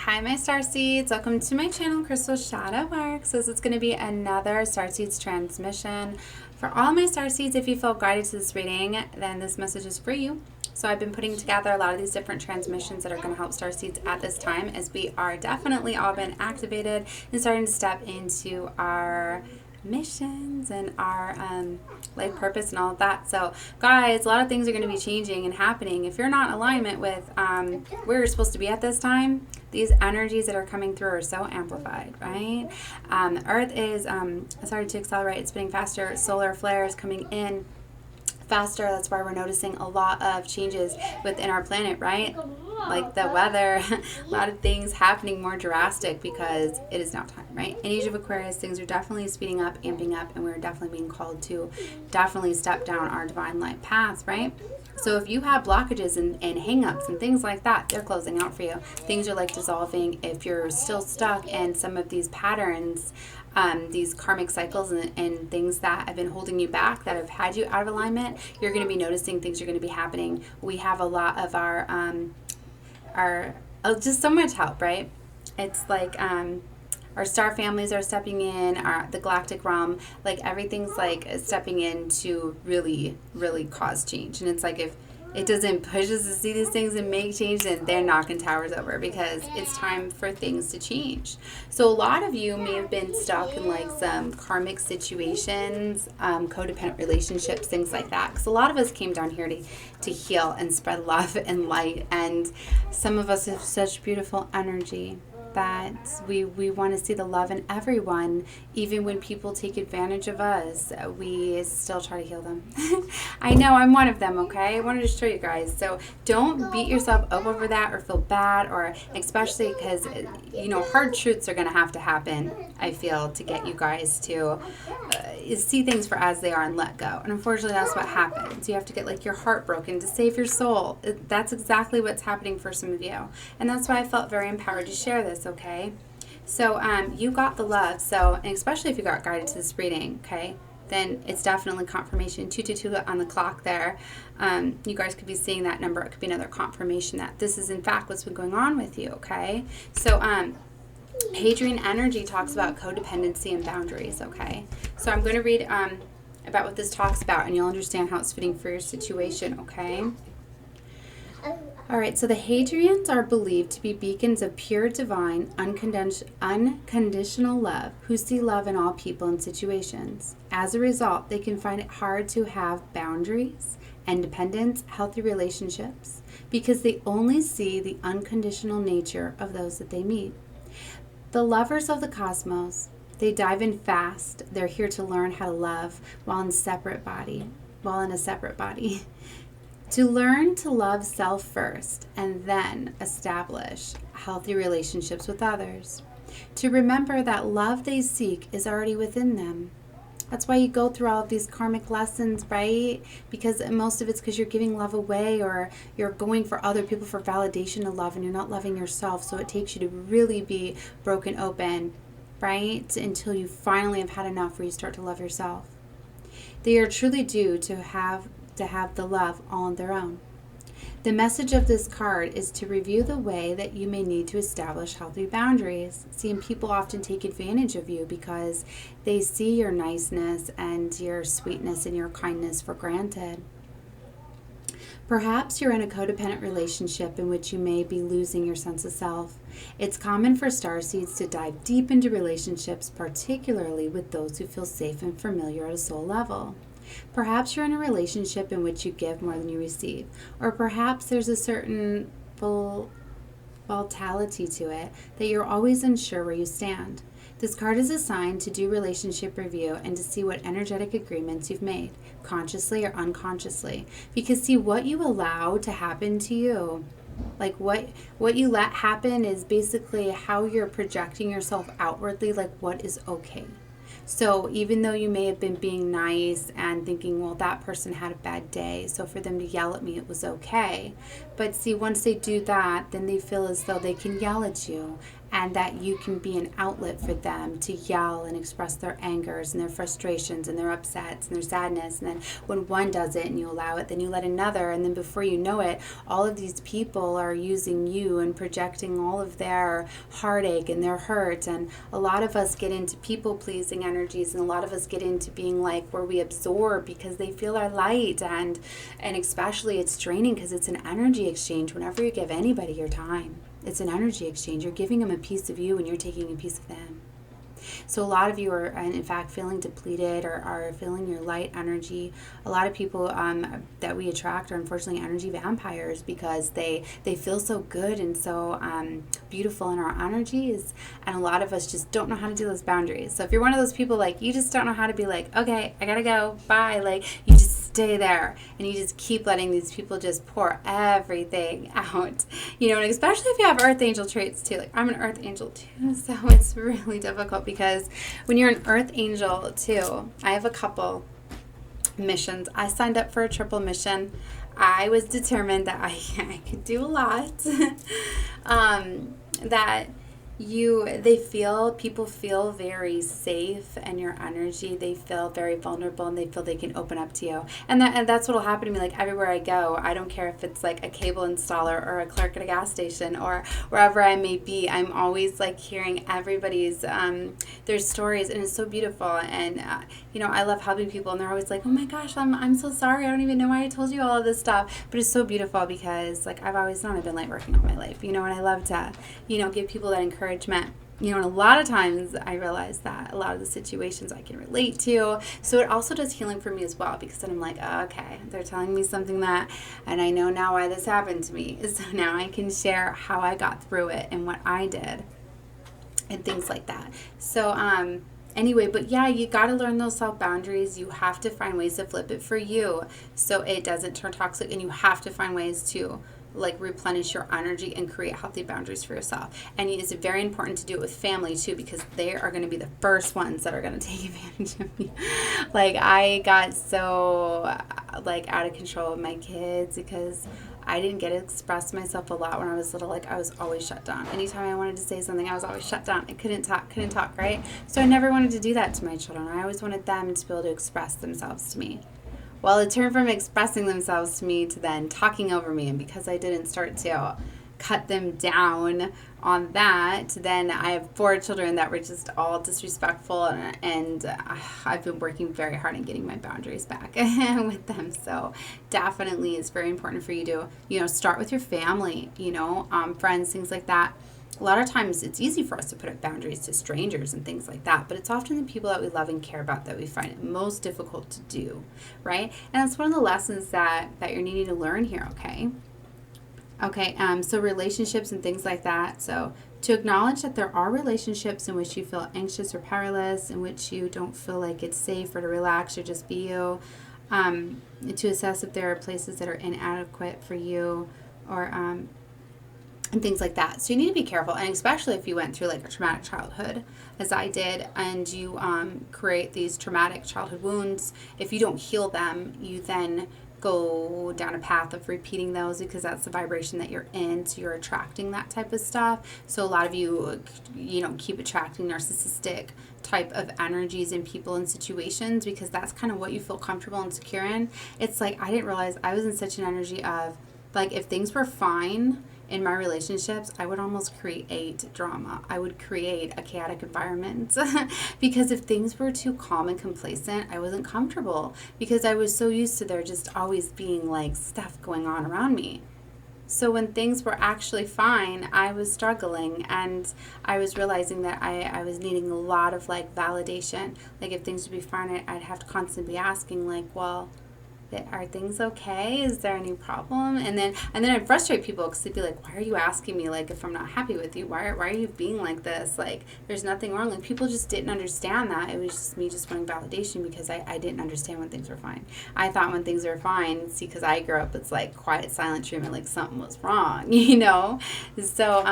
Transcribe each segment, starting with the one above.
Hi my Starseeds, welcome to my channel Crystal Shadow Work. So this is going to be another Starseeds transmission. For all my Starseeds, if you feel guided to this reading, then this message is for you. So I've been putting together a lot of these different transmissions that are going to help Starseeds at this time, as we are definitely all been activated and starting to step into our missions and our life purpose and all of that. So guys, a lot of things are going to be changing and happening. If you're not in alignment with where you're supposed to be at this time, these energies that are coming through are so amplified, right? The earth is starting to accelerate, it's spinning faster, solar flares coming in faster. That's why we're noticing a lot of changes within our planet, right? Like the weather, a lot of things happening more drastic because it is now time, right? In Age of Aquarius, things are definitely speeding up, amping up, and we're definitely being called to definitely step down our divine light path, right? So if you have blockages and hang-ups and things like that, they're closing out for you. Things are like dissolving. If you're still stuck in some of these patterns, these karmic cycles and things that have been holding you back, that have had you out of alignment, you're going to be noticing things are going to be happening. We have a lot of our just so much help, right? It's like our star families are stepping in, the galactic realm, like everything's like stepping in to really, really cause change. And it's like if it doesn't push us to see these things and make change, then they're knocking towers over because it's time for things to change. So a lot of you may have been stuck in like some karmic situations, codependent relationships, things like that. Because a lot of us came down here to heal and spread love and light. And some of us have such beautiful energy that we want to see the love in everyone. Even when people take advantage of us, we still try to heal them. I know I'm one of them, okay? I wanted to show you guys. So don't beat yourself up over that or feel bad, or especially because, you know, hard truths are going to happen, I feel, to get you guys to see things for as they are and let go. And unfortunately, that's what happens. You have to get like your heart broken to save your soul. That's exactly what's happening for some of you. And that's why I felt very empowered to share this. Okay, so you got the love. So, and especially if you got guided to this reading, okay, then it's definitely confirmation. 222 on the clock there. You guys could be seeing that number. It could be another confirmation that this is in fact what's been going on with you. Okay, so Hadarian energy talks about codependency and boundaries. Okay, so I'm going to read about what this talks about, and you'll understand how it's fitting for your situation. Okay. All right, so the Hadarians are believed to be beacons of pure, divine, unconditional love who see love in all people and situations. As a result, they can find it hard to have boundaries, independence, healthy relationships, because they only see the unconditional nature of those that they meet. The lovers of the cosmos, they dive in fast. They're here to learn how to love while in a separate body. To learn to love self first and then establish healthy relationships with others. To remember that love they seek is already within them. That's why you go through all of these karmic lessons, right? Because most of it's because you're giving love away, or you're going for other people for validation of love, and you're not loving yourself. So it takes you to really be broken open, right? Until you finally have had enough where you start to love yourself. They are truly due to have the love all on their own. The message of this card is to review the way that you may need to establish healthy boundaries. See, and people often take advantage of you because they see your niceness and your sweetness and your kindness for granted. Perhaps you're in a codependent relationship in which you may be losing your sense of self. It's common for starseeds to dive deep into relationships, particularly with those who feel safe and familiar at a soul level. Perhaps you're in a relationship in which you give more than you receive, or perhaps there's a certain volatility to it that you're always unsure where you stand. This card is assigned to do relationship review and to see what energetic agreements you've made, consciously or unconsciously. Because see, what you allow to happen to you, like what you let happen, is basically how you're projecting yourself outwardly, like what is okay. So even though you may have been being nice and thinking, well, that person had a bad day, so for them to yell at me, it was okay. But see, once they do that, then they feel as though they can yell at you and that you can be an outlet for them to yell and express their angers and their frustrations and their upsets and their sadness. And then when one does it and you allow it, then you let another, and then before you know it, all of these people are using you and projecting all of their heartache and their hurt. And a lot of us get into people pleasing energies, and a lot of us get into being like where we absorb because they feel our light, and especially it's draining because it's an energy exchange. Whenever you give anybody your time, it's an energy exchange. You're giving them a piece of you and you're taking a piece of them. So a lot of you are, in fact, feeling depleted or are feeling your light energy. A lot of people that we attract are unfortunately energy vampires because they feel so good and so beautiful in our energies. And a lot of us just don't know how to do those boundaries. So if you're one of those people, like, you just don't know how to be like, okay, I gotta go, bye. Like, you just stay there and you just keep letting these people just pour everything out, you know. And especially if you have earth angel traits too. Like, I'm an earth angel too, so it's really difficult because when you're an earth angel too, I have a couple missions. I signed up for a triple mission. I was determined that I could do a lot. That people feel very safe in your energy. They feel very vulnerable and they feel they can open up to you. And that's what'll happen to me. Like, everywhere I go, I don't care if it's like a cable installer or a clerk at a gas station or wherever I may be, I'm always like hearing everybody's their stories, and it's so beautiful. And you know, I love helping people, and they're always like, oh my gosh, I'm so sorry, I don't even know why I told you all of this stuff. But it's so beautiful because, like, I've always known I've been light working all my life, you know, and I love to, you know, give people that encouragement. You know, and a lot of times I realize that a lot of the situations I can relate to. So it also does healing for me as well, because then I'm like, oh, okay, they're telling me something and I know now why this happened to me. So now I can share how I got through it and what I did and things like that. So, anyway, but yeah, you got to learn those self boundaries. You have to find ways to flip it for you so it doesn't turn toxic, and you have to find ways to like replenish your energy and create healthy boundaries for yourself. And it's very important to do it with family too, because they are going to be the first ones that are going to take advantage of you. Like, I got so like out of control with my kids because I didn't get to express myself a lot when I was little. Like, I was always shut down. Anytime I wanted to say something, I was always shut down. I couldn't talk, right? So I never wanted to do that to my children. I always wanted them to be able to express themselves to me. Well, it turned from expressing themselves to me to then talking over me. And because I didn't start to cut them down on that, then I have 4 children that were just all disrespectful. And I've been working very hard on getting my boundaries back with them. So definitely it's very important for you to, you know, start with your family, you know, friends, things like that. A lot of times it's easy for us to put up boundaries to strangers and things like that, but it's often the people that we love and care about that we find it most difficult to do, right? And that's one of the lessons that you're needing to learn here, okay? Okay, so relationships and things like that. So to acknowledge that there are relationships in which you feel anxious or powerless, in which you don't feel like it's safe or to relax or just be you, to assess if there are places that are inadequate for you or and things like that. So you need to be careful, and especially if you went through like a traumatic childhood, as I did, and you create these traumatic childhood wounds. If you don't heal them, you then go down a path of repeating those because that's the vibration that you're in, so you're attracting that type of stuff. So a lot of you, you know, keep attracting narcissistic type of energies in people and situations because that's kind of what you feel comfortable and secure in. It's like, I didn't realize I was in such an energy of, like, if things were fine in my relationships, I would almost create drama. I would create a chaotic environment because if things were too calm and complacent, I wasn't comfortable because I was so used to there just always being like stuff going on around me. So when things were actually fine, I was struggling, and I was realizing that I was needing a lot of like validation. Like, if things would be fine, I'd have to constantly be asking like, well, are things okay? Is there any problem? And then I'd frustrate people because they'd be like, why are you asking me, like, if I'm not happy with you? Why are you being like this? Like, there's nothing wrong. Like, people just didn't understand that. It was just me just wanting validation because I didn't understand when things were fine. I thought when things were fine, see, because I grew up, it's like quiet, silent treatment, like something was wrong, you know? So,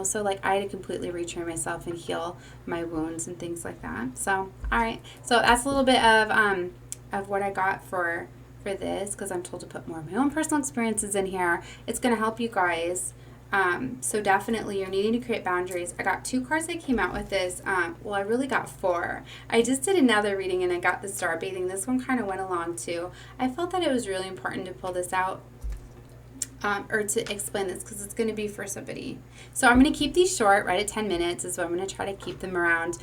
so like I had to completely retrain myself and heal my wounds and things like that. So, all right. So that's a little bit of what I got for this, because I'm told to put more of my own personal experiences in here. It's going to help you guys So definitely you're needing to create boundaries. I got 2 cards that came out with this. Well, I really got 4. I just did another reading and I got the star bathing. This one kind of went along too. I felt that it was really important to pull this out. Or to explain this because it's going to be for somebody. So I'm going to keep these short, right at 10 minutes is what I'm going to try to keep them around.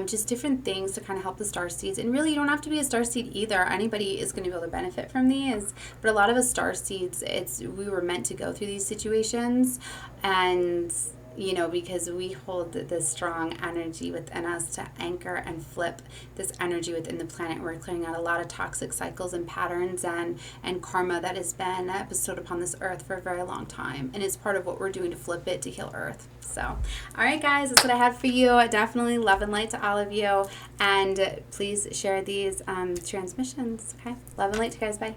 Just different things to kind of help the star seeds. And really, you don't have to be a star seed either. Anybody is going to be able to benefit from these. But a lot of us star seeds, we were meant to go through these situations. And you know, because we hold this strong energy within us to anchor and flip this energy within the planet. We're clearing out a lot of toxic cycles and patterns and karma that has been bestowed upon this earth for a very long time. And it's part of what we're doing to flip it to heal earth. So, all right, guys, that's what I had for you. Definitely love and light to all of you. And please share these transmissions. Okay? Love and light to you guys. Bye.